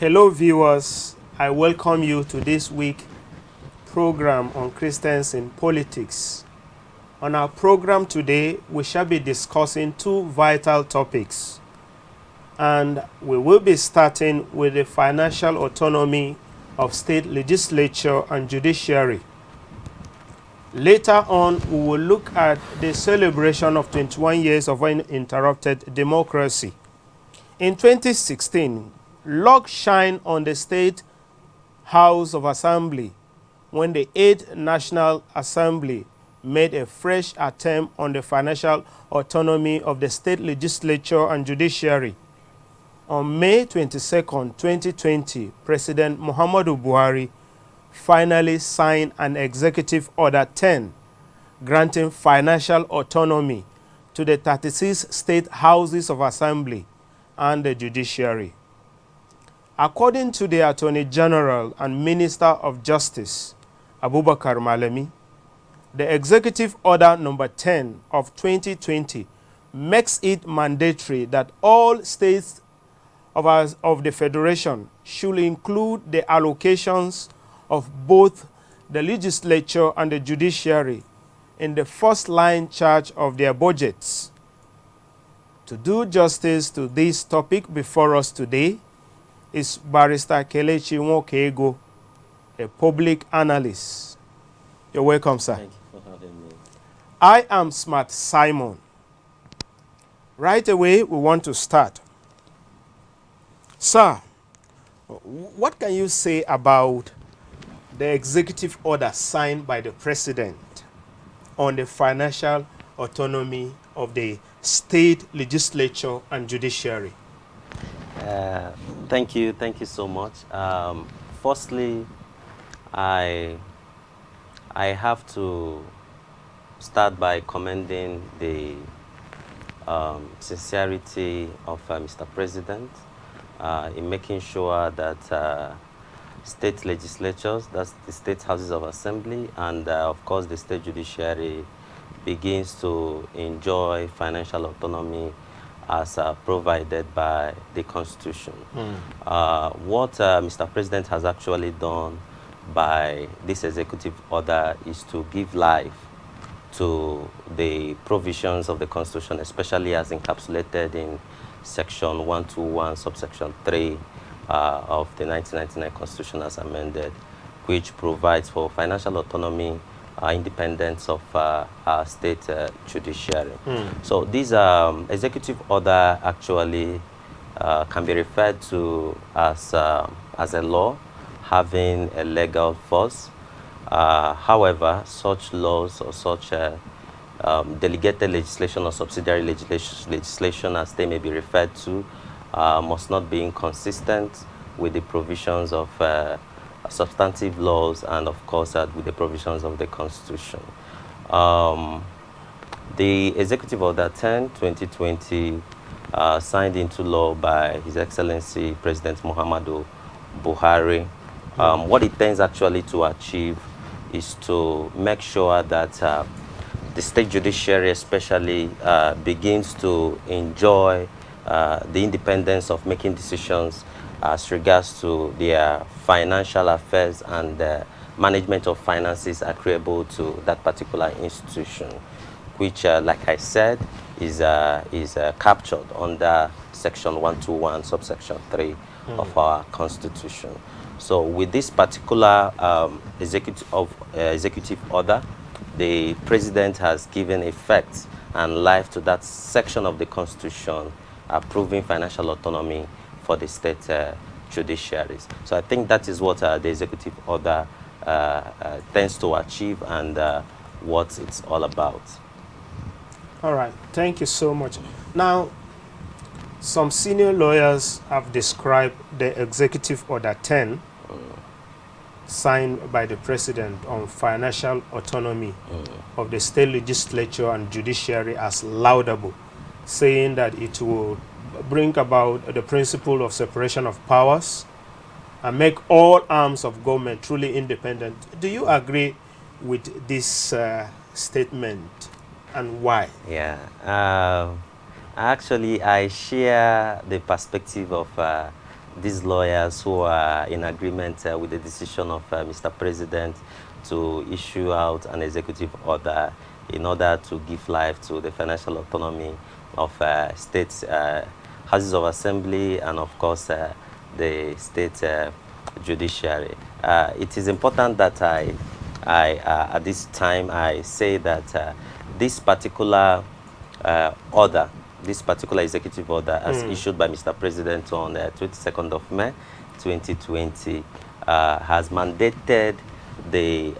Hello viewers, I welcome you to this week's program on Christians in Politics. On our program today, we shall be discussing two vital topics, and we will be starting with the financial autonomy of state legislature and judiciary. Later on, we will look at the celebration of 21 years of uninterrupted democracy. In 2016, luck shined on the State House of Assembly when the 8th National Assembly made a fresh attempt on the financial autonomy of the state legislature and judiciary. On May 22, 2020, President Muhammadu Buhari finally signed an Executive Order 10 granting financial autonomy to the 36 state houses of assembly and the judiciary. According to the Attorney General and Minister of Justice, Abubakar Malami, the Executive Order number 10 of 2020 makes it mandatory that all states of the Federation should include the allocations of both the legislature and the judiciary in the first line charge of their budgets. To do justice to this topic before us today is Barrister Kelechi Nwokego, a public analyst. You're welcome, sir. Thank you for having me. I am Smart Simon. Right away, we want to start. Sir, what can you say about the executive order signed by the president on the financial autonomy of the state legislature and judiciary? Thank you so much. Firstly, I have to start by commending the sincerity of Mr. President in making sure that state legislatures, that's the state houses of assembly, and of course the state judiciary begins to enjoy financial autonomy as provided by the Constitution. What Mr. President has actually done by this executive order is to give life to the provisions of the Constitution, especially as encapsulated in Section 121, subsection 3 of the 1999 Constitution as amended, which provides for financial autonomy, independence of our state judiciary. So this executive order actually can be referred to as a law having a legal force. However, such laws or such delegated legislation or subsidiary legislation, as they may be referred to, must not be inconsistent with the provisions of substantive laws and, of course, with the provisions of the Constitution. The Executive Order 10, 2020, signed into law by His Excellency President Muhammadu Buhari. What it tends actually to achieve is to make sure that the state judiciary especially begins to enjoy the independence of making decisions as regards to their financial affairs and management of finances agreeable to that particular institution, which, like I said, is captured under Section 121, subsection 3 of our Constitution. So with this particular executive order, the President has given effect and life to that section of the Constitution approving financial autonomy for the state judiciaries. So I think that is what the executive order tends to achieve and what it's all about. All right, thank you so much. Now, some senior lawyers have described the Executive Order 10 signed by the President on financial autonomy of the state legislature and judiciary as laudable, saying that it will bring about the principle of separation of powers and make all arms of government truly independent. Do you agree with this statement, and why? Yeah, actually I share the perspective of these lawyers who are in agreement with the decision of Mr. President to issue out an executive order in order to give life to the financial autonomy of states, houses of assembly, and of course the state judiciary. It is important that at this time I say that this particular order, this particular executive order as issued by Mr. President on 22nd of May 2020 has mandated the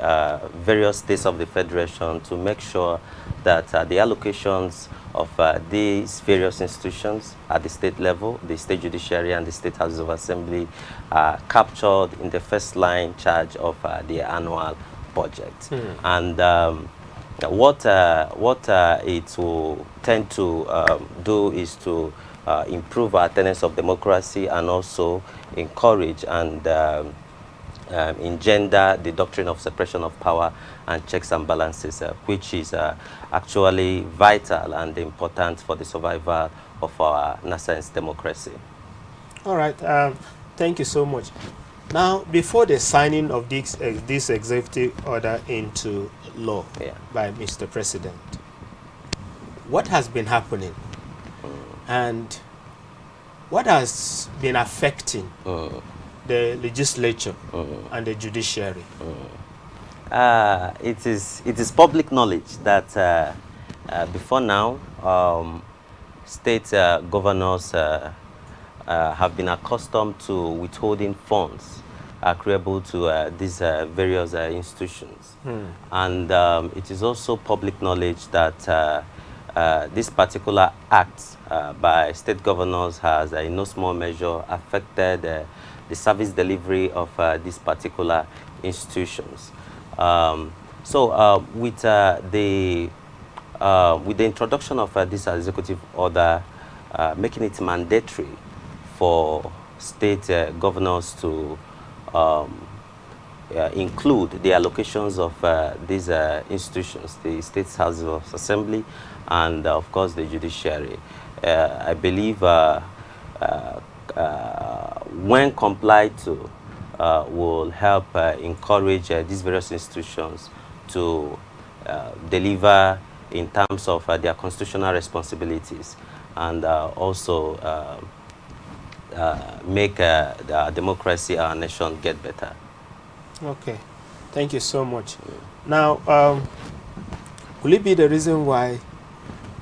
various states of the Federation to make sure that the allocations of these various institutions at the state level, the state judiciary and the state houses of assembly, are captured in the first line charge of the annual budget. And what it will tend to do is to improve our tenets of democracy and also encourage and engender the doctrine of separation of power and checks and balances, which is actually vital and important for the survival of our nascent democracy. All right. Thank you so much. Now, before the signing of this executive order into law by Mr. President, what has been happening and what has been affecting the legislature and the judiciary? It is public knowledge that before now, state governors have been accustomed to withholding funds accruable to these various institutions. And it is also public knowledge that this particular act by state governors has in no small measure affected the service delivery of these particular institutions. With the introduction of this executive order making it mandatory for state governors to include the allocations of these institutions, the state houses of assembly, and of course the judiciary, I believe when complied to will help encourage these various institutions to deliver in terms of their constitutional responsibilities, and also make the democracy, our nation, get better. Okay, thank you so much. Now, will it be the reason why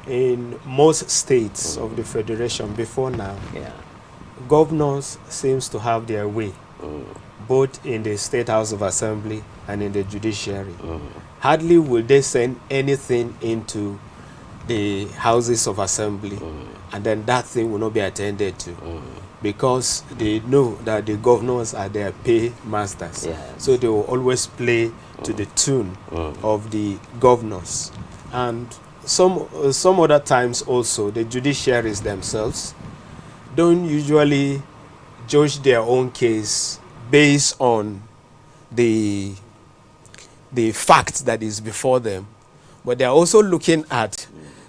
in most states of the Federation before now, governors seems to have their way, both in the State House of Assembly and in the judiciary? Hardly will they send anything into the houses of assembly, and then that thing will not be attended to, because they know that the governors are their pay masters. So they will always play to the tune of the governors. And some other times also, the judiciaries themselves don't usually judge their own case based on the fact that is before them, but they're also looking at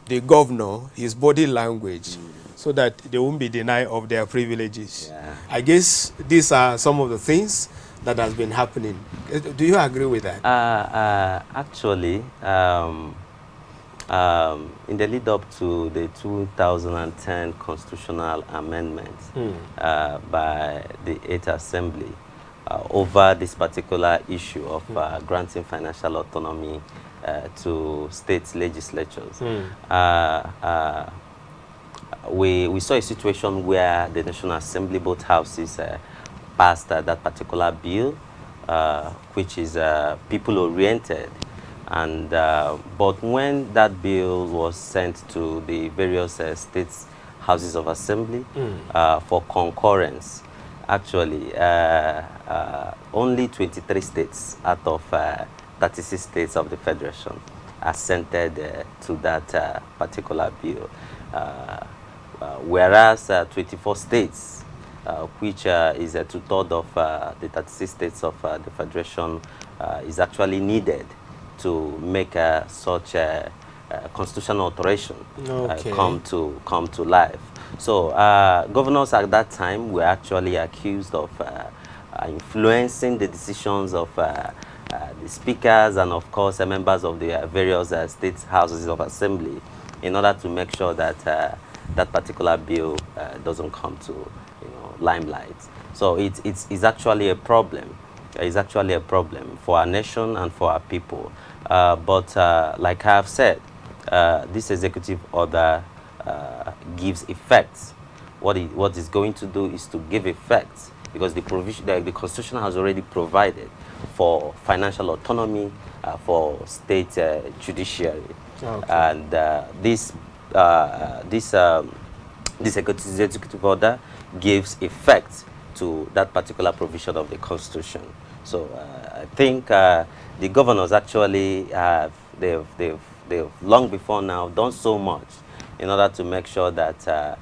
the governor, his body language, so that they won't be denied of their privileges. I guess these are some of the things that has been happening. Do you agree with that? Actually, in the lead up to the 2010 constitutional amendments by the 8th Assembly over this particular issue of granting financial autonomy to state legislatures, we saw a situation where the National Assembly, both houses, passed that particular bill, which is people-oriented. And but when that bill was sent to the various states houses of assembly for concurrence, actually only 23 states out of 36 states of the Federation assented to that particular bill, whereas 24 states, which is a two-thirds of the 36 states of the Federation, is actually needed to make such constitutional alteration Okay. come to life. So governors at that time were actually accused of influencing the decisions of the speakers and of course members of the various state houses of assembly in order to make sure that that particular bill doesn't come to limelight. So it's actually a problem. It's actually a problem for our nation and for our people. But like I have said, this executive order gives effect. What it's going to do is to give effect, because the provision, the Constitution has already provided for financial autonomy for state judiciary, Okay. and this executive order gives effect to that particular provision of the Constitution. So I think the governors actually they've long before now done so much in order to make sure that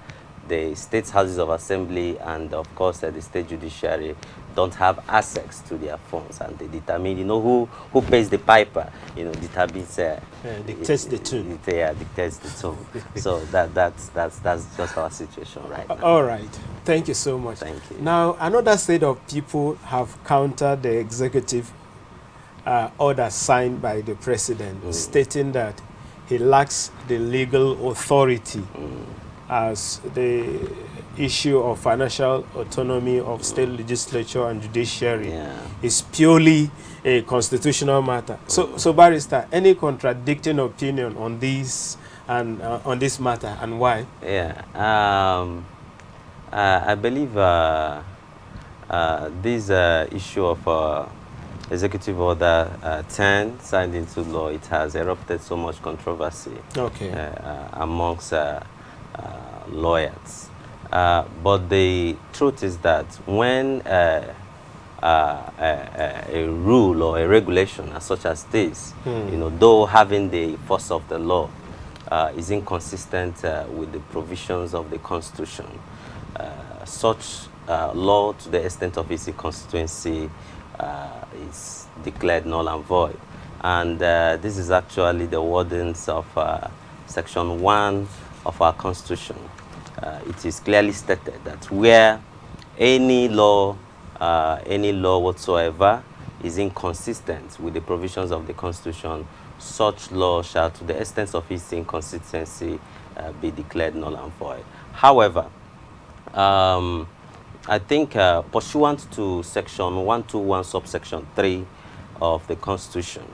the state houses of assembly and of course the state judiciary don't have access to their funds, and they determine, who pays the piper, determines dictates the tune. Yeah, dictates the tune. So that's just our situation right now. All right. Thank you so much. Thank you. Now, another set of people have countered the executive order signed by the president, stating that he lacks the legal authority as the issue of financial autonomy of state legislature and judiciary is purely a constitutional matter. So Barrister, any contradicting opinion on this and on this matter, and why? Yeah, I believe this issue of Executive Order 10 signed into law, it has erupted so much controversy amongst lawyers. But the truth is that when a rule or a regulation such as this, though having the force of the law, is inconsistent with the provisions of the Constitution, such law, to the extent of its inconsistency, is declared null and void. And this is actually the wordings of Section 1 of our Constitution. It is clearly stated that where any law whatsoever is inconsistent with the provisions of the Constitution, such law shall, to the extent of its inconsistency, be declared null and void. However, I think pursuant to Section 121, subsection 3 of the Constitution,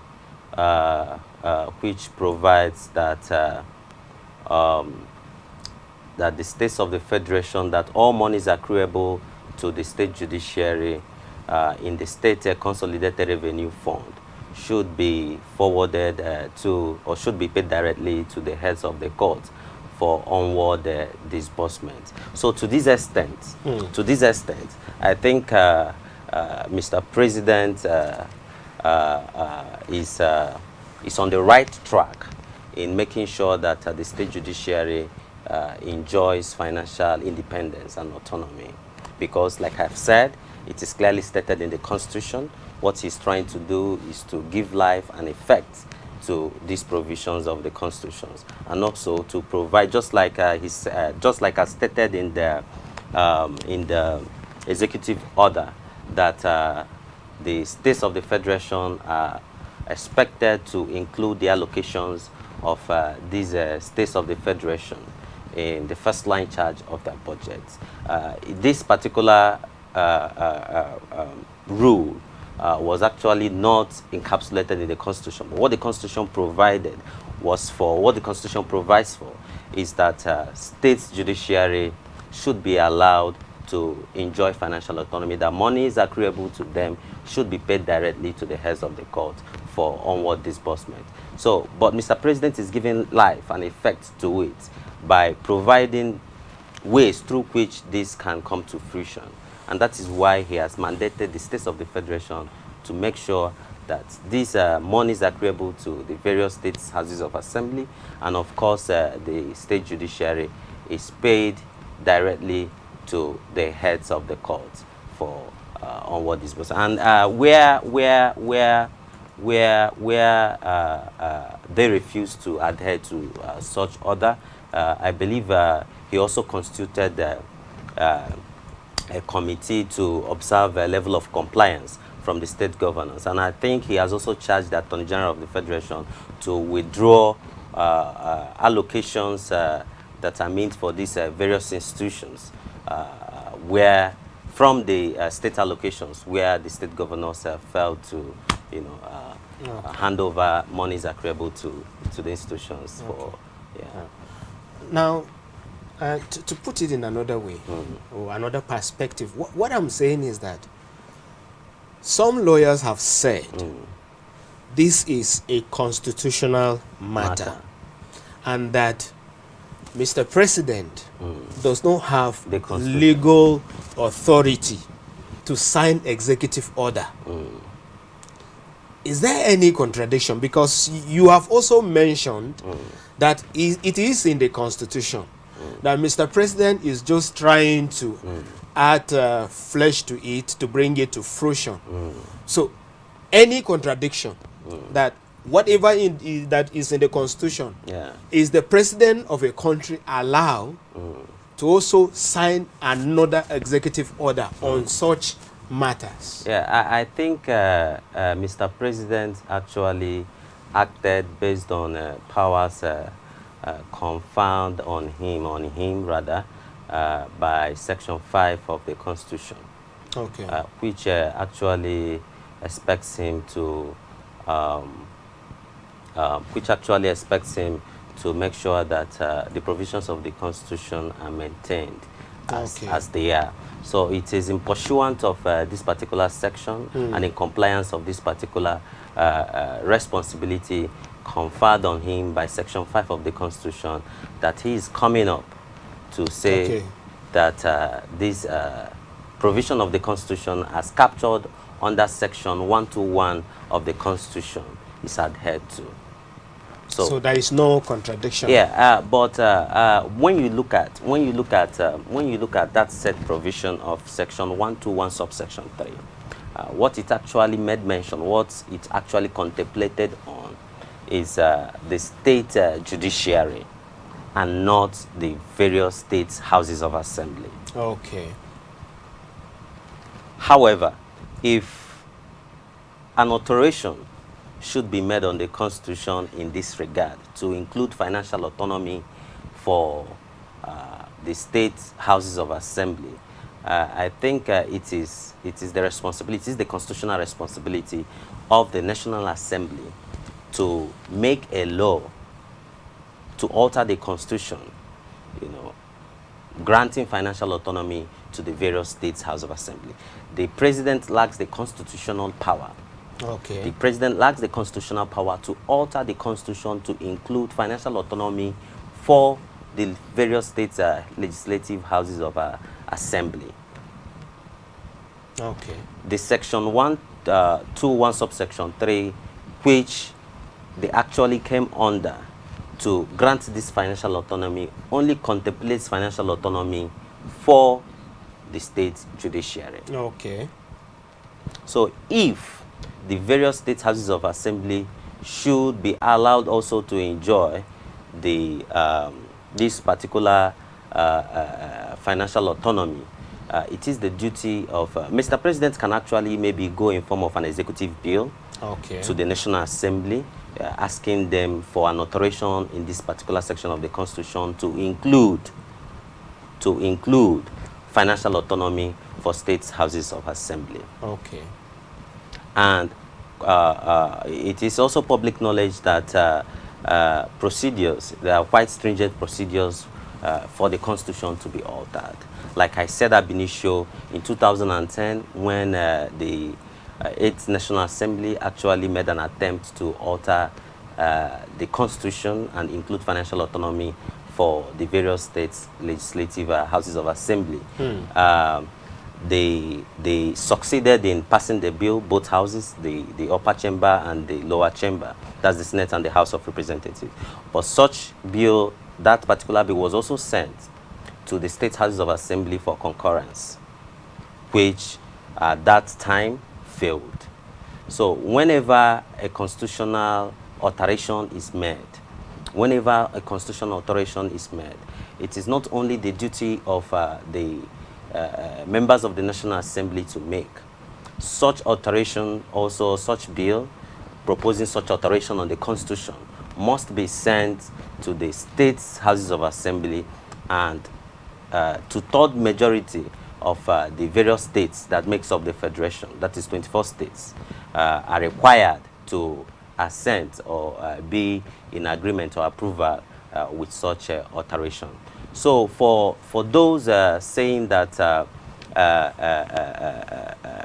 which provides that that the states of the Federation, that all monies accruable to the state judiciary in the state consolidated revenue fund should be forwarded to, or should be paid directly to the heads of the court for onward disbursement. So to this extent, I think Mr. President is on the right track in making sure that the state judiciary enjoys financial independence and autonomy, because, like I've said, it is clearly stated in the Constitution. What he's trying to do is to give life and effect to these provisions of the Constitutions, and also to provide, just like as stated in the executive order, that the states of the Federation are expected to include the allocations of these states of the Federation in the first line charge of their budget. This particular rule was actually not encapsulated in the Constitution. But what the Constitution provided was for, what the Constitution provides for, is that states judiciary should be allowed to enjoy financial autonomy, that monies accruable to them should be paid directly to the heads of the court for onward disbursement. So, but Mr. President is giving life and effect to it by providing ways through which this can come to fruition. And that is why he has mandated the states of the Federation to make sure that these monies accruable to the various states houses of assembly, and of course the state judiciary, is paid directly to the heads of the court for onward disbursement. And where where they refused to adhere to such order. I believe he also constituted a committee to observe a level of compliance from the state governors. And I think he has also charged the Attorney General of the Federation to withdraw allocations that are meant for these various institutions, where from the state allocations, where the state governors failed to, hand over monies accruable to the institutions for, Now, to put it in another way, or another perspective, what I'm saying is that some lawyers have said this is a constitutional matter, and that Mr. President does not have legal authority to sign executive order. Is there any contradiction? Because you have also mentioned that it is in the Constitution that Mr. President is just trying to add flesh to it to bring it to fruition. So, any contradiction that whatever that is in the Constitution, is the president of a country allowed to also sign another executive order on such matters? Yeah, I think Mr. President actually acted based on powers conferred on him by Section 5 of the Constitution, which actually expects him to make sure that the provisions of the Constitution are maintained as they are. So it is in pursuant of this particular section and in compliance of this particular responsibility conferred on him by Section 5 of the Constitution that he is coming up to say that this provision of the Constitution as captured under Section 121 of the Constitution is adhered to. So there is no contradiction. Yeah, but when you look at that said provision of Section 121 subsection 3, what it actually made mention, what it actually contemplated on, is the state judiciary and not the various states' houses of assembly. However, if an alteration should be made on the Constitution in this regard to include financial autonomy for the state houses of assembly, I think it is the responsibility, it is the constitutional responsibility of the National Assembly to make a law to alter the Constitution, granting financial autonomy to the various states house of assembly. The president lacks the constitutional power. The president lacks the constitutional power to alter the Constitution to include financial autonomy for the various states' legislative houses of assembly. The Section 121 subsection 3, which they actually came under to grant this financial autonomy, only contemplates financial autonomy for the state judiciary. So if the various state houses of assembly should be allowed also to enjoy the this particular financial autonomy, it is the duty of Mr. President can actually maybe go in form of an executive bill to the National Assembly, asking them for an alteration in this particular section of the Constitution to include financial autonomy for states' houses of assembly. And it is also public knowledge that procedures, there are quite stringent procedures for the Constitution to be altered. Like I said ab initio, in 2010, when the 8th National Assembly actually made an attempt to alter the Constitution and include financial autonomy for the various states' legislative houses of assembly. They succeeded in passing the bill, both houses, the upper chamber and the lower chamber. That's the Senate and the House of Representatives. But such bill, that particular bill was also sent to the state houses of assembly for concurrence, which at that time failed. So whenever a constitutional alteration is made, it is not only the duty of the members of the National Assembly to make such alteration, also such bill proposing such alteration on the Constitution must be sent to the states' houses of assembly, and two-third majority of the various states that makes up the federation, that is 24 states, are required to assent or be in agreement or approval with such alteration. So for those saying that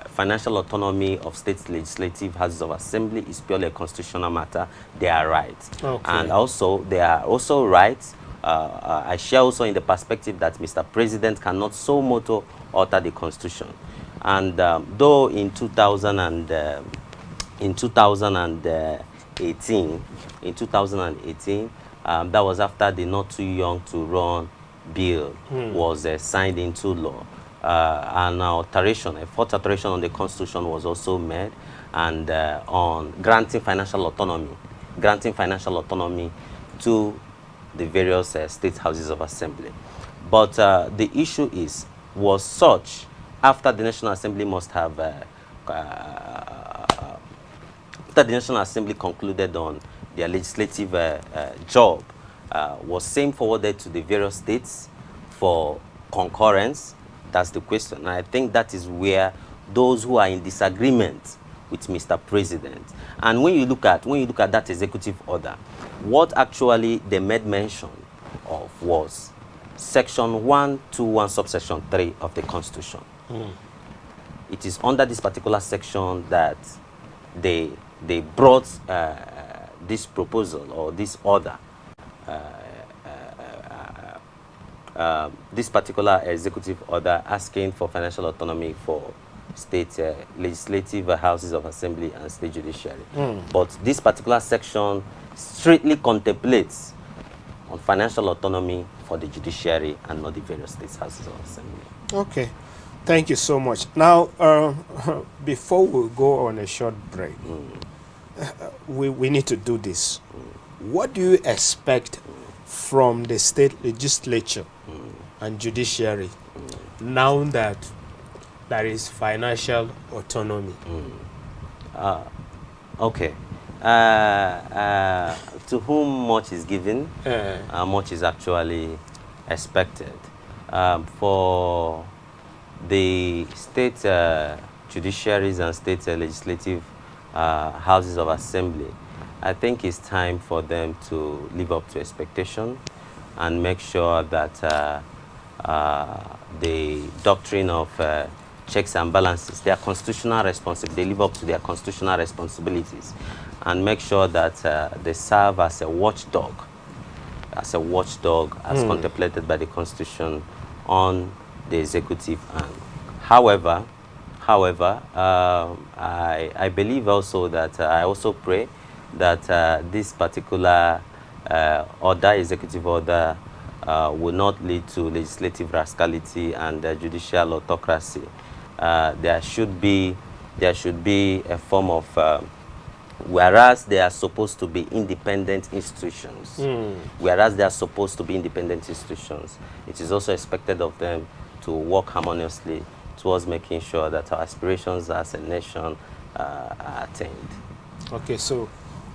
financial autonomy of state legislative houses of assembly is purely a constitutional matter, they are right. Okay. And also, they are also right. I share also in the perspective that Mr. President cannot so moto alter the constitution. And though in 2018, that was after the Not Too Young to Run bill was signed into law. An alteration, a fourth alteration on the Constitution was also made, and on granting financial autonomy to the various state houses of assembly. But the issue was such, after the National Assembly must have, after the National Assembly concluded on their legislative job, was same forwarded to the various states for concurrence. That's the question. And I think that is where those who are in disagreement with Mr. President, and when you look at that executive order, what actually they made mention of was Section 121, subsection 3 of the Constitution. It is under this particular section that they brought this proposal or this order, this particular executive order asking for financial autonomy for state legislative houses of assembly and state judiciary. But this particular section strictly contemplates on financial autonomy for the judiciary and not the various state houses of assembly. Okay, thank you so much. Now, before we go on a short break, we need to do this. What do you expect from the state legislature and judiciary now that there is financial autonomy? Okay. To whom much is given, much is actually expected. For the state judiciaries and state legislative houses of assembly, I think it's time for them to live up to expectation and make sure that the doctrine of checks and balances, their constitutional responsibility, they live up to their constitutional responsibilities, and make sure that they serve as a watchdog, as contemplated by the Constitution on the executive arm. However, I believe also that I also pray that this particular executive order will not lead to legislative rascality and judicial autocracy. There should be a form of whereas they are supposed to be independent institutions, it is also expected of them to work harmoniously towards making sure that our aspirations as a nation are attained. Okay, so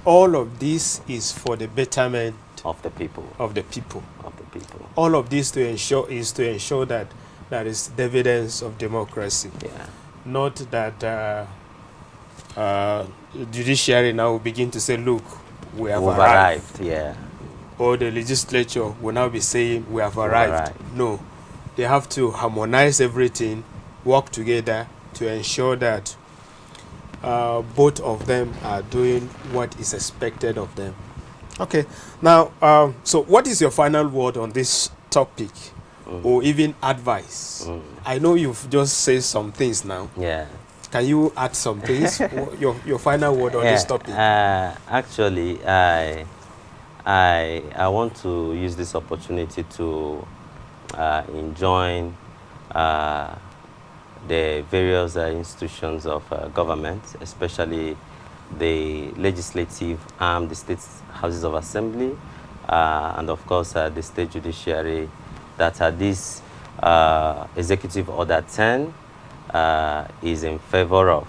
all of this is for the betterment of the people. All of this to ensure that there is evidence of democracy. Yeah. Not that judiciary now will begin to say, look, we have arrived. Yeah. Or the legislature will now be saying, we have arrived. No, they have to harmonize everything, work together to ensure that both of them are doing what is expected of them. Okay, now, so what is your final word on this topic, or even advice? I know you've just said some things now. Yeah. Can you add some things? your final word on this topic? Actually, I want to use this opportunity to enjoin the various institutions of government, especially the legislative arm, the state houses of assembly, and of course the state judiciary, that this executive order 10 is in favor of.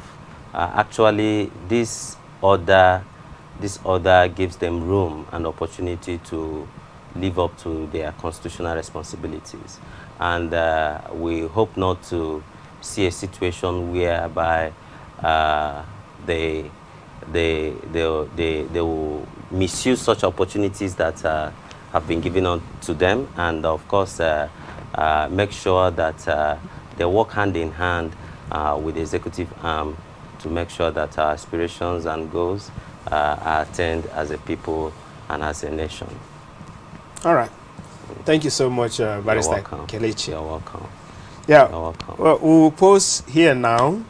Actually, this order gives them room and opportunity to live up to their constitutional responsibilities, and we hope not to see a situation whereby they will misuse such opportunities that have been given on to them, and of course make sure that they work hand in hand with the executive arm to make sure that our aspirations and goals are attained as a people and as a nation. All right. Thank you so much, Barrister Kelechi. You're welcome. Yeah. You're welcome. Well, we'll pause here now,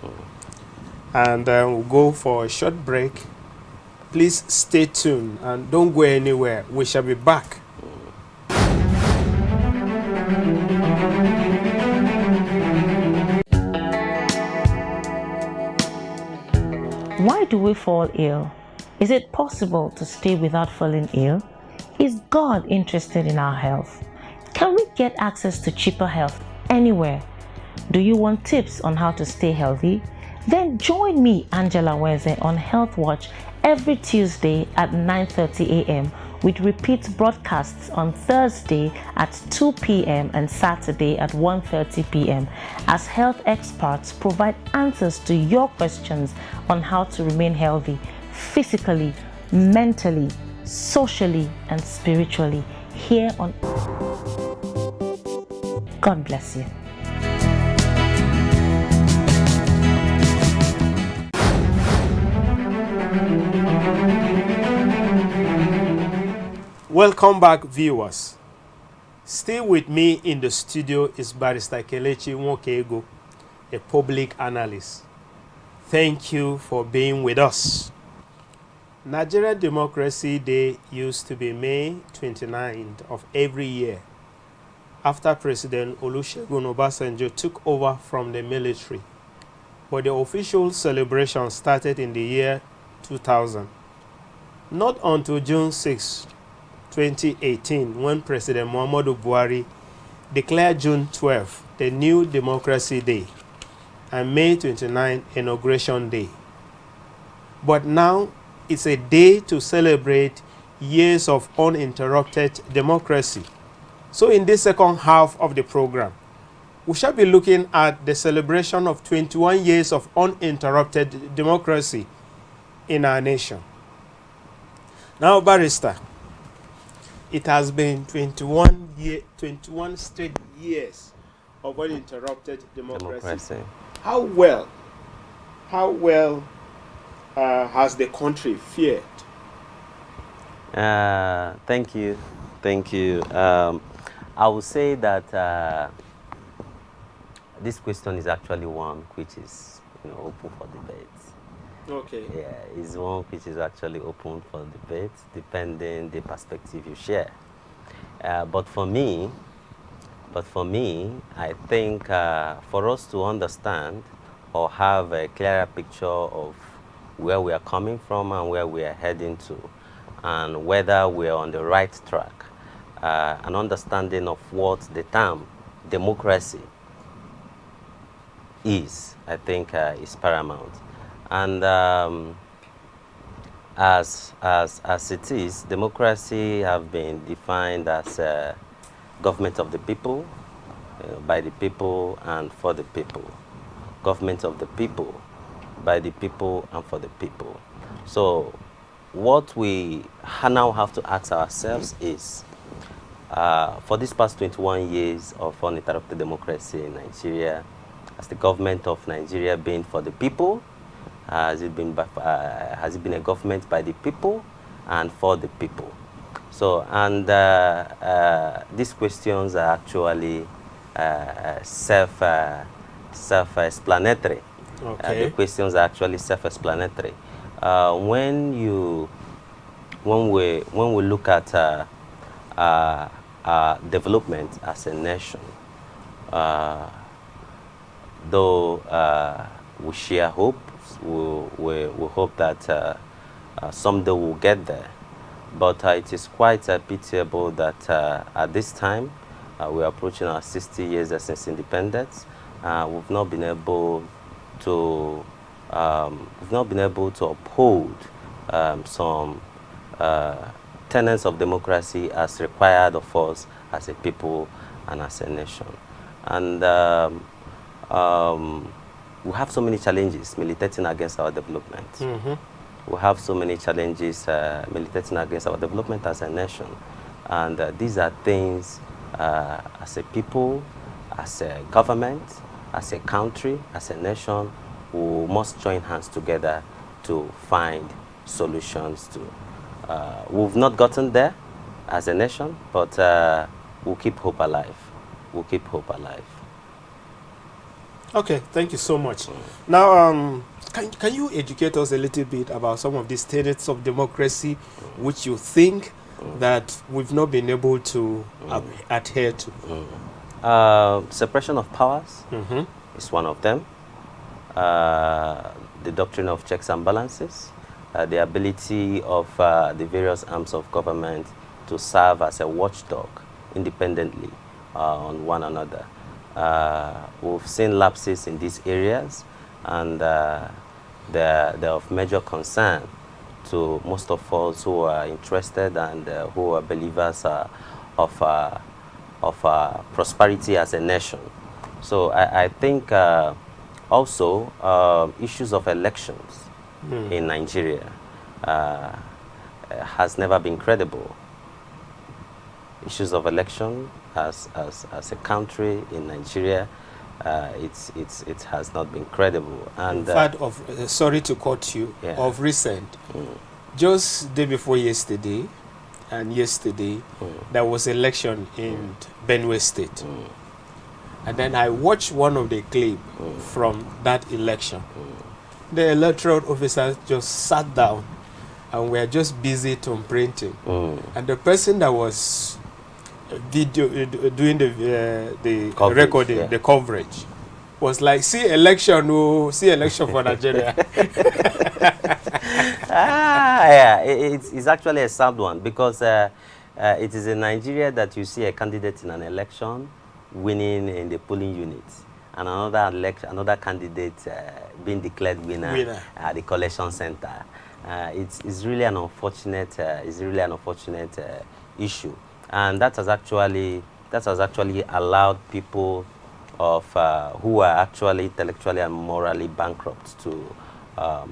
and we'll go for a short break. Please stay tuned and don't go anywhere. We shall be back. Why do we fall ill? Is it possible to stay without falling ill? Is God interested in our health? Can we get access to cheaper health anywhere? Do you want tips on how to stay healthy? Then join me, Angela Weze, on Health Watch every Tuesday at 9:30 a.m. with repeat broadcasts on Thursday at 2 p.m. and Saturday at 1:30 p.m. as health experts provide answers to your questions on how to remain healthy physically, mentally, socially, and spiritually here on. God bless you. Welcome back, viewers. Still with me in the studio is Barrister Kelechi Nwokego, a public analyst. Thank you for being with us. Nigeria Democracy Day used to be May 29th of every year, after President Olusegun Obasanjo took over from the military. But the official celebration started in the year 2000. Not until June 6, 2018, when President Muhammadu Buhari declared June 12 the new Democracy Day and May 29 Inauguration Day. But now it's a day to celebrate years of uninterrupted democracy. So in this second half of the program, we shall be looking at the celebration of 21 years of uninterrupted democracy in our nation. Now, Barrister, it has been 21 straight years of uninterrupted democracy. How well has the country fared? Thank you. I would say that this question is actually one which is open for debate. Okay. Yeah, it's one which is actually open for debate, depending the perspective you share. But for me, I think for us to understand or have a clearer picture of where we are coming from and where we are heading to, and whether we are on the right track, an understanding of what the term democracy is, I think, is paramount. And as it is, democracy have been defined as government of the people, by the people and for the people. Government of the people, by the people and for the people. So what we now have to ask ourselves is, for these past 21 years of uninterrupted democracy in Nigeria, has the government of Nigeria been for the people? Has it been a government by the people and for the people? So, and these questions are actually self-explanatory. Okay. The questions are actually self-explanatory. When we look at development as a nation, though we share hope, we hope that someday we'll get there. But it is quite pitiable that at this time, we're approaching our 60 years since independence. We've not been able to uphold some tenets of democracy as required of us as a people and as a nation. And we have so many challenges militating against our development. We have so many challenges militating against our development as a nation. And these are things as a people, as a government, as a country, as a nation, we must join hands together to find solutions to. We've not gotten there as a nation, but we'll keep hope alive. We'll keep hope alive. Okay, thank you so much. Now, can you educate us a little bit about some of these tenets of democracy which you think that we've not been able to adhere to? Separation of powers is one of them. The doctrine of checks and balances, the ability of the various arms of government to serve as a watchdog independently on one another. We've seen lapses in these areas, and they're of major concern to most of us who are interested and who are believers of prosperity as a nation. So I think also issues of elections in Nigeria has never been credible. Issues of election as a country in Nigeria, it has not been credible. And in fact, sorry to cut you, of recent, just day before yesterday, and yesterday, there was election in Benue State. And then I watched one of the clips from that election. The electoral officers just sat down and were just busy printing. And the person that was doing the coverage, recording, the coverage, was like, see election for Nigeria. It's actually a sad one, because it is in Nigeria that you see a candidate in an election winning in the polling unit, and another candidate being declared winner at the collection center. It's really an unfortunate issue, and that has actually allowed people of who are actually intellectually and morally bankrupt to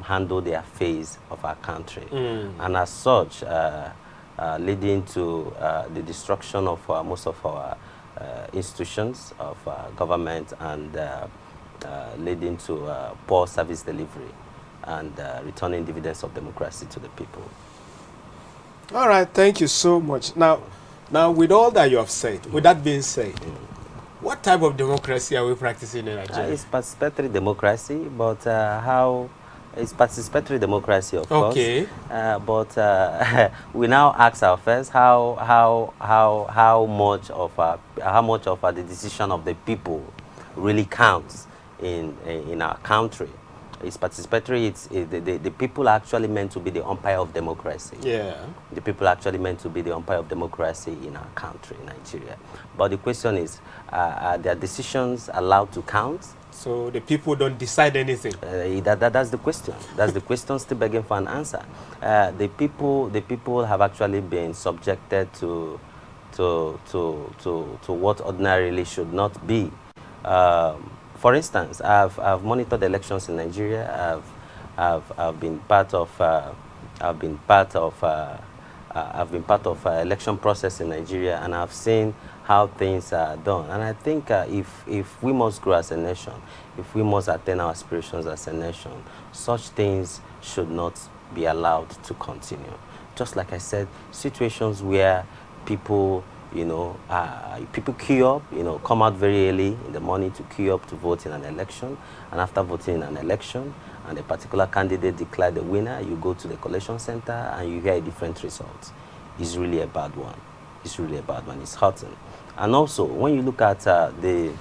handle the affairs of our country, and as such, leading to the destruction of most of our institutions of government, and leading to poor service delivery and returning dividends of democracy to the people. All right, thank you so much. Now with all that you have said, with that being said, what type of democracy are we practicing in Nigeria? It's participatory democracy, but it's participatory democracy, of course. But we now ask ourselves how much of the decision of the people really counts in our country. It's participatory. The people are actually meant to be the umpire of democracy. The people are actually meant to be the umpire of democracy in our country, Nigeria. But the question is, are their decisions allowed to count? So the people don't decide anything. That's the question. That's the question still begging for an answer. The people have actually been subjected to what ordinarily should not be. For instance, I've monitored elections in Nigeria. I've been part of election process in Nigeria, and I've seen how things are done. And I think if we must grow as a nation, if we must attain our aspirations as a nation, such things should not be allowed to continue. Just like I said, situations where people, people queue up, come out very early in the morning to queue up to vote in an election, and after voting in an election, and a particular candidate declared the winner, you go to the collection center and you hear a different result. It's really a bad one. It's really a bad one. It's hurting. And also, when you look at the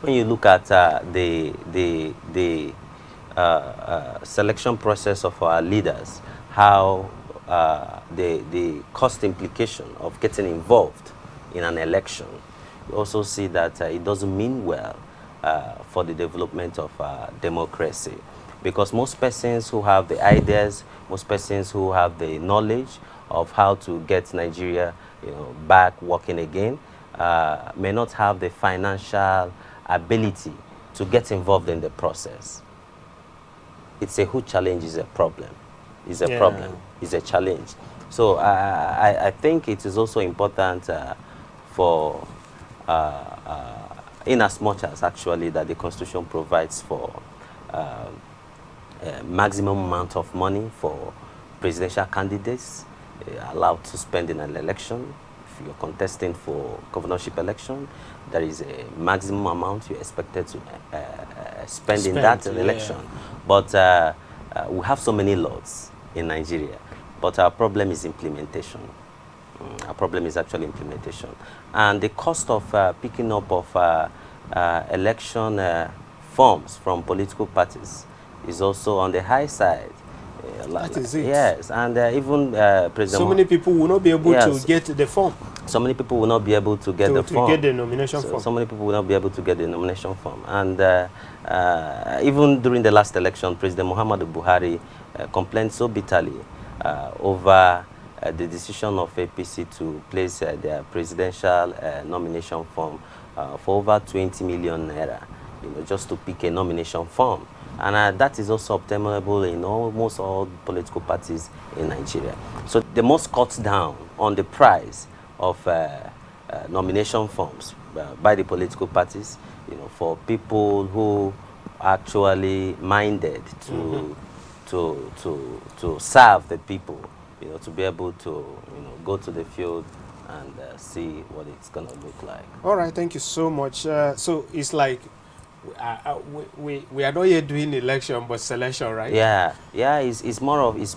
when you look at the selection process of our leaders, how the cost implication of getting involved in an election, you also see that it doesn't mean well for the development of democracy. Because most persons who have the ideas, most persons who have the knowledge of how to get Nigeria, back working again, may not have the financial ability to get involved in the process. It's a huge challenge, is a problem. It's a problem, it's a challenge. So I think it is also important for, in as much as actually that the Constitution provides for maximum amount of money for presidential candidates allowed to spend in an election. If you're contesting for governorship election, there is a maximum amount you're expected to spend in that election. But we have so many laws in Nigeria, but our problem is implementation. Our problem is actually implementation. And the cost of picking up of election forms from political parties is also on the high side. That is it. Yes, and even President... So many people will not be able to get the form. So many people will not be able to get the form. To get the nomination form. So many people will not be able to get the nomination form. And even during the last election, President Muhammadu Buhari complained so bitterly over the decision of APC to place their presidential nomination form for over 20 million naira, just to pick a nomination form. And that is also obtainable in almost all political parties in Nigeria. So they must cut down on the price of nomination forms by the political parties, for people who are actually minded to serve the people, to be able to go to the field and see what it's going to look like. All right, thank you so much. So it's like we are not yet doing election but selection, right? Yeah, it's more or less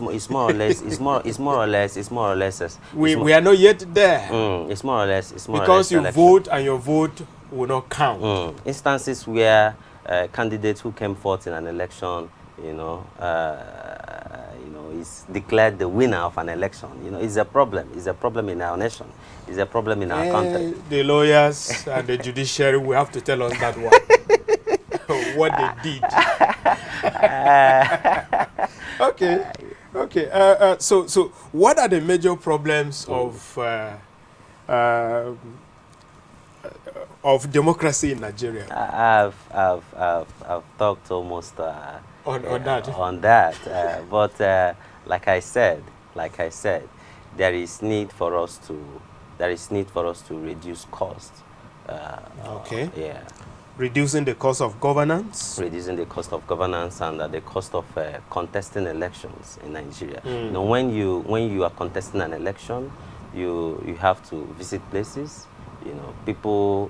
we are not yet there. It's more or less because you vote and your vote will not count. Instances where candidates who came forth in an election, is declared the winner of an election. It's a problem. It's a problem in our nation. It's a problem in our country. The lawyers and the judiciary will have to tell us that one. What they did. Okay. So what are the major problems of democracy in Nigeria? I've talked almost on that. But like I said, there is need for us to reduce costs. Okay. Yeah. Reducing the cost of governance? Reducing the cost of governance and the cost of contesting elections in Nigeria. When you are contesting an election, you have to visit places. People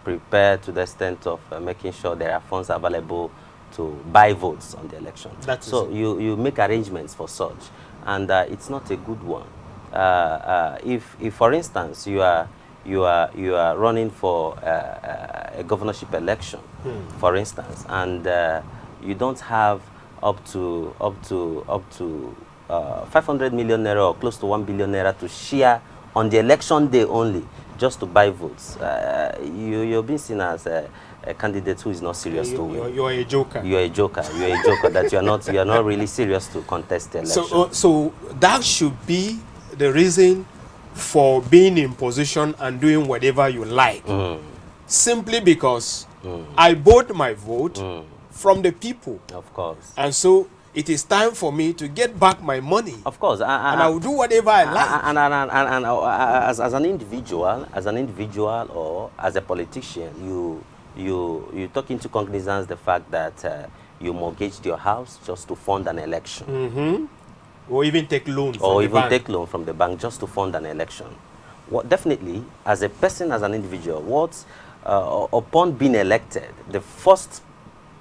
prepare to the extent of making sure there are funds available to buy votes on the election. So you make arrangements for such, and it's not a good one. If for instance you are running for a governorship election, for instance, and you don't have up to 500 million naira or close to 1 billion naira to share on the election day only, just to buy votes, you're being seen as a candidate who is not serious to win. You're a joker. You're a joker. You're a joker. That you're not really serious to contest the election. So that should be the reason for being in position and doing whatever you like. Simply because I bought my vote from the people. Of course. And so it is time for me to get back my money. Of course. And I will do whatever I like. And as an individual or as a politician, you take into cognizance the fact that you mortgaged your house just to fund an election. Or even take loan take loan from the bank just to fund an election. Definitely, as a person, as an individual, upon being elected, the first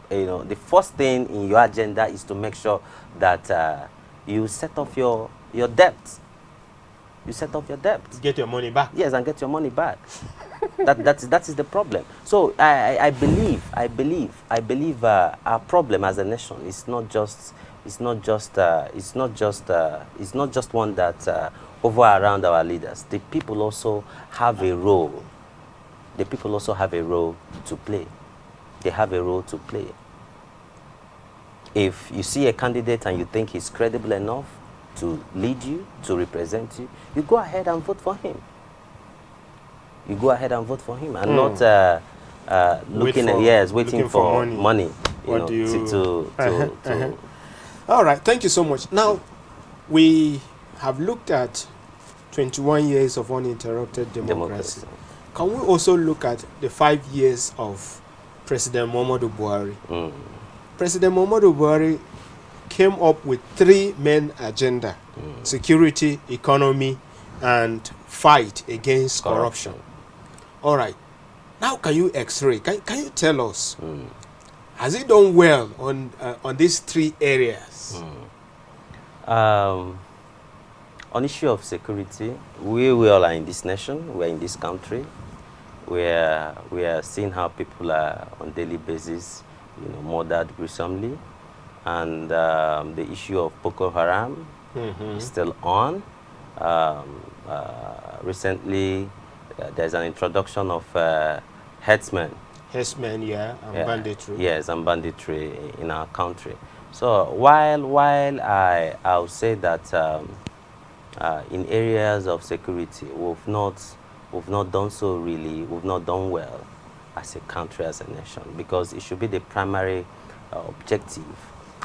thing in your agenda is to make sure that you set off your debt. You set off your debt. Get your money back. Yes, and get your money back. That is the problem. So I believe our problem as a nation is not just one that over around our leaders. The people also have a role. The people also have a role to play. They have a role to play. If you see a candidate and you think he's credible enough to lead you, to represent you, you go ahead and vote for him. You go ahead and vote for him, and not waiting for money. All right, thank you so much. Now, we have looked at 21 years of uninterrupted democracy. Can we also look at the 5 years of President Muhammadu Buhari? President Muhammadu Buhari came up with 3 main agenda: security, economy, and fight against corruption. All right. Now, can you X-ray? Can you tell us, has he done well on these 3 areas? On issue of security, we all are in this nation. We're in this country. We are seeing how people are on daily basis, murdered gruesomely, and the issue of Boko Haram is still on. Recently, there's an introduction of herdsmen. Herdsmen, yeah, and banditry. Yes, and banditry in our country. So while I'll say that in areas of security, we've not done so really. We've not done well as a country, as a nation, because it should be the primary objective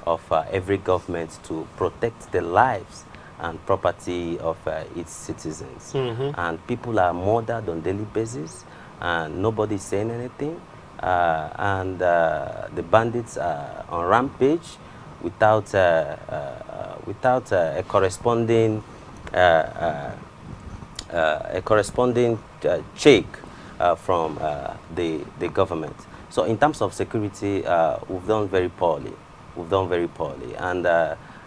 of every government to protect the lives and property of its citizens. And people are murdered on a daily basis, and nobody's saying anything. And the bandits are on rampage without a corresponding check from the government. So in terms of security, we've done very poorly. And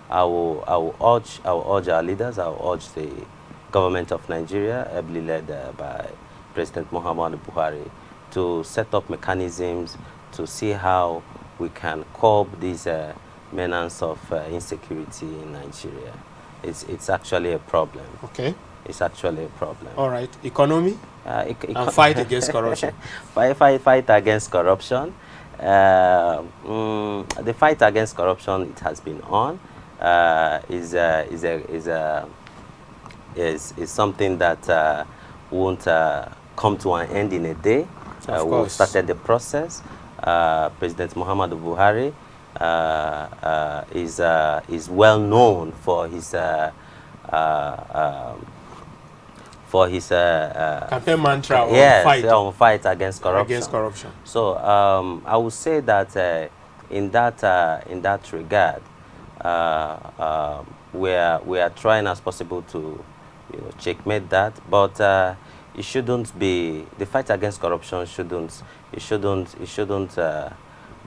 I will urge our leaders, I will urge the government of Nigeria, ably led by President Muhammadu Buhari, to set up mechanisms to see how we can curb these menace of insecurity in Nigeria. It's actually a problem. Okay. It's actually a problem. All right. Economy? And fight against corruption. Fight against corruption. The fight against corruption, it has been on. Is something that won't come to an end in a day. We've started the process. President Muhammadu Buhari is well known for his campaign mantra on fight against corruption. So I would say that in that regard, we are trying as possible to checkmate that, but it shouldn't be, the fight against corruption shouldn't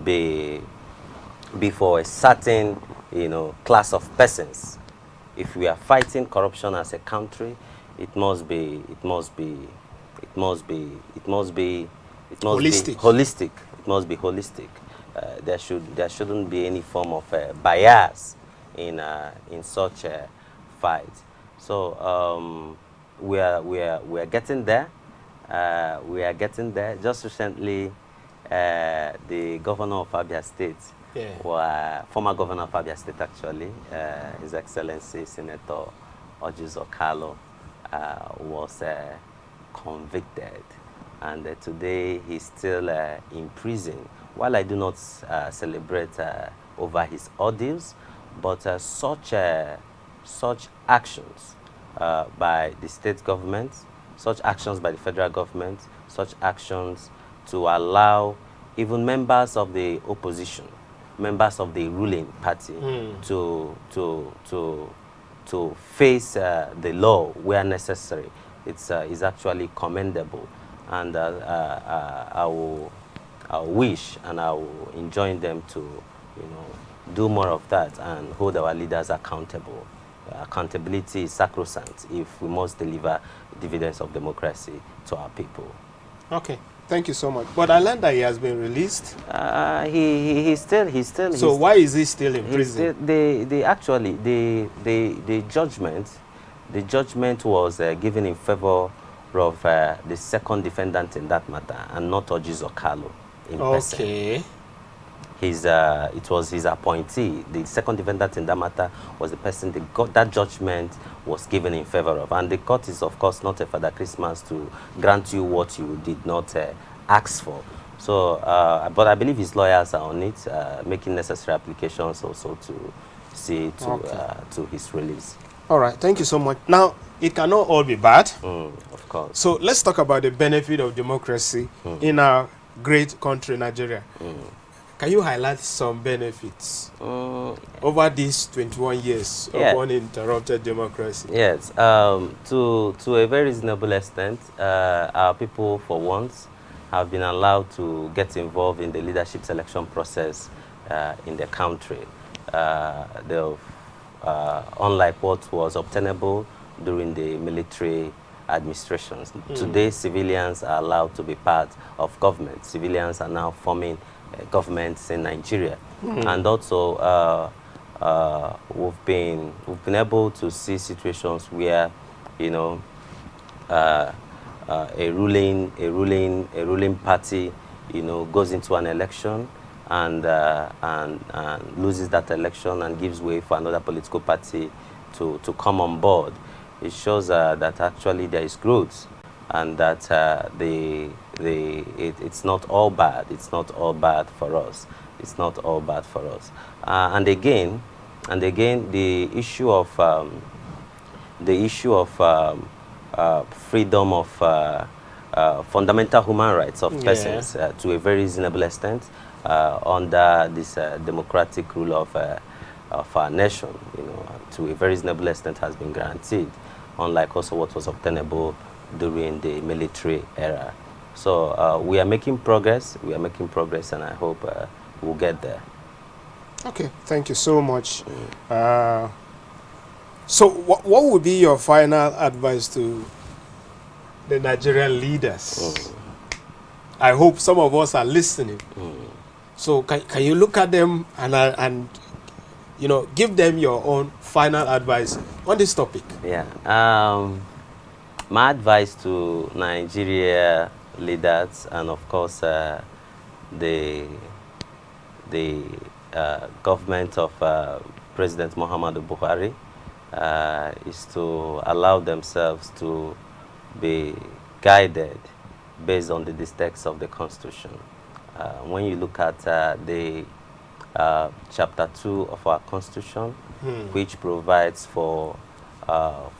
be for a certain class of persons. If we are fighting corruption as a country, it must be holistic. It must be holistic. There shouldn't be any form of bias in such a fight. So we are getting there. We are getting there. Just recently, the governor of Abuja State, former governor of Abuja State actually, His Excellency Senator Ojizo Kalo, was convicted, and today he's still in prison. While I do not celebrate over his ordeals, but such actions by the state government, such actions by the federal government, such actions to allow even members of the opposition, members of the ruling party, to face the law where necessary, is actually commendable, and I will wish and I will enjoin them to do more of that and hold our leaders accountable. Accountability is sacrosanct if we must deliver dividends of democracy to our people. Okay. Thank you so much. But I learned that he has been released. He's still. So why is he still in prison? The judgment was given in favor of the second defendant in that matter, and not Oji's Okalo in person. Okay. It was his appointee. The second defendant in that matter was the person that judgment was given in favor of. And the court is, of course, not a Father Christmas to grant you what you did not ask for. So, but I believe his lawyers are on it, making necessary applications also to see to his release. All right. Thank you so much. Now, it cannot all be bad. Of course. So let's talk about the benefit of democracy in our great country, Nigeria. Can you highlight some benefits over these 21 years of uninterrupted democracy? Yes. To a very reasonable extent, our people, for once, have been allowed to get involved in the leadership selection process in the country. Unlike what was obtainable during the military administrations. Today, civilians are allowed to be part of government. Civilians are now forming governments in Nigeria, and also we've been able to see situations where, you know, a ruling party, you know, goes into an election and loses that election and gives way for another political party to come on board. It shows that actually there is growth, and that it's not all bad. It's not all bad for us. It's not all bad for us. And again, the issue of freedom of fundamental human rights of persons to a very reasonable extent under this democratic rule of our nation, you know, to a very reasonable extent has been guaranteed, unlike also what was obtainable during the military era. So we are making progress. We are making progress, and I hope we'll get there. Okay, thank you so much. So what would be your final advice to the Nigerian leaders? I hope some of us are listening. So can you look at them and you know, give them your own final advice on this topic? Yeah. My advice to Nigeria leaders, and of course the government of President Muhammadu Buhari, is to allow themselves to be guided based on the text of the Constitution. When you look at the Chapter 2 of our Constitution, which provides for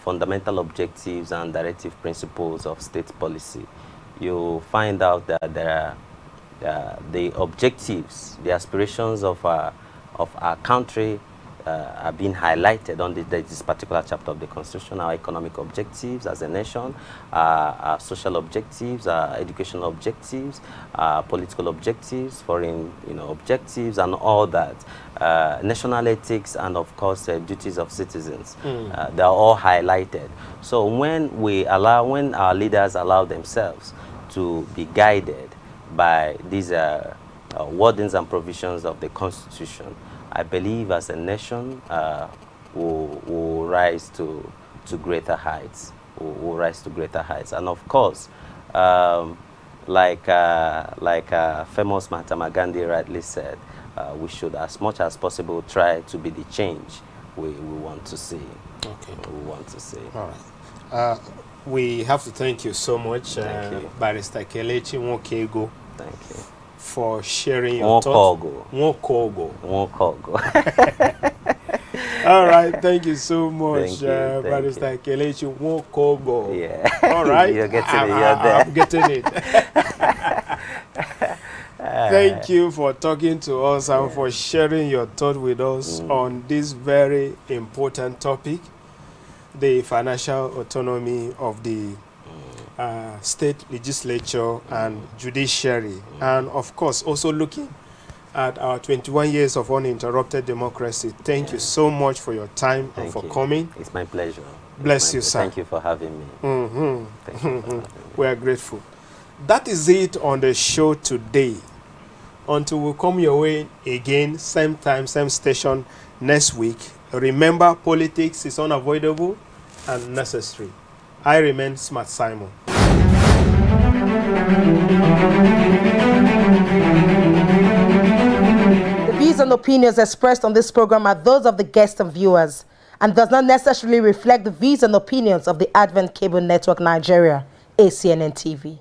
fundamental objectives and directive principles of state policy, you find out that there are the objectives, the aspirations of our country are being highlighted on this particular chapter of the Constitution. Our economic objectives as a nation, our social objectives, our educational objectives, our political objectives, foreign objectives, and all that. National ethics, and of course duties of citizens. They are all highlighted. So when our leaders allow themselves to be guided by these wordings and provisions of the Constitution, I believe as a nation will rise to greater heights. Will rise to greater heights, and of course, like famous Mahatma Gandhi rightly said, we should, as much as possible, try to be the change we want to see. Okay. We want to see. All right. We have to thank you so much, Barrister Kelechi Nwokego. Thank you for sharing your thoughts. Nwokogo. All right, thank you so much, Barrister Kelechi Nwokogo. Yeah. All right. You're getting it. You're there. I'm getting it. Thank you for talking to us and for sharing your thought with us on this very important topic, the financial autonomy of the state legislature and judiciary, and of course also looking at our 21 years of uninterrupted democracy. Thank you so much for your time and for coming. It's my pleasure. Bless you, sir. Thank you for having me. We are grateful. that is it on the show today. Until we come your way again, same time, same station next week, remember, politics is unavoidable and necessary. I remain Smart Simon. The views and opinions expressed on this program are those of the guests and viewers and does not necessarily reflect the views and opinions of the Advent Cable Network Nigeria, ACNN TV.